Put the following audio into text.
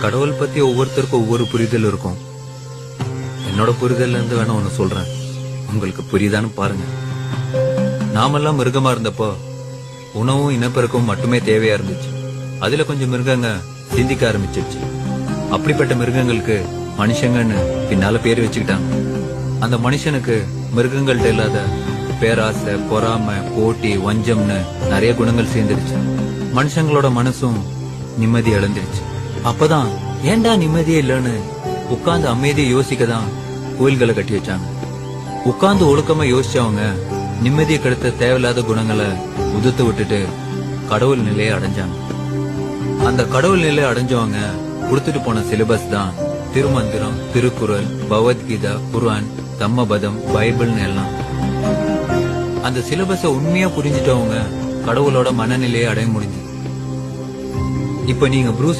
கடவுள் பத்தி ஒவ்வொருத்தருக்கும் ஒவ்வொரு புரிதல் இருக்கும். என்னோட புரிதல்ல இருந்து வேணா ஒண்ணு சொல்றேன், உங்களுக்கு புரியுதான்னு பாருங்க. நாமெல்லாம் மிருகமா இருந்தப்போ உணவும் இனப்பெருக்கவும் மட்டுமே தேவையா இருந்துச்சு. அதுல கொஞ்சம் மிருகங்க சிந்திக்க ஆரம்பிச்சிருச்சு. அப்படிப்பட்ட மிருகங்களுக்கு மனுஷங்கன்னு பின்னால பேர் வச்சுக்கிட்டாங்க. அந்த மனுஷனுக்கு மிருகங்கள்ட்ட இல்லாத பேராசை, பொறாமை, போட்டி, வஞ்சம்னு நிறைய குணங்கள் சேர்ந்துருச்சு. மனுஷங்களோட மனசும் நிம்மதி இழந்துருச்சு. அப்பதான் ஏண்டா நிம்மதியே இல்லன்னு உட்கார்ந்து அமைதியை யோசிக்கதான் கோயில்களை கட்டி வச்சாங்க. உட்கார்ந்து ஒழுக்கமா யோசிச்சவங்க நிம்மதியை கெடுத்த தேவையில்லாத குணங்களை உதுத்து விட்டுட்டு கடவுள் நிலையை அடைஞ்சாங்க. அந்த கடவுள் நிலையை அடைஞ்சவங்க கொடுத்துட்டு போன சிலபஸ் தான் திருமந்திரம், திருக்குறள், பகவத்கீதா, குர்ஆன், தம்மபதம், பைபிள்னு எல்லாம். அந்த சிலபஸ உண்மையா புரிஞ்சிட்டவங்க கடவுளோட மனநிலையை அடைய முடிஞ்சு. இப்ப நீங்க ப்ரூஸ்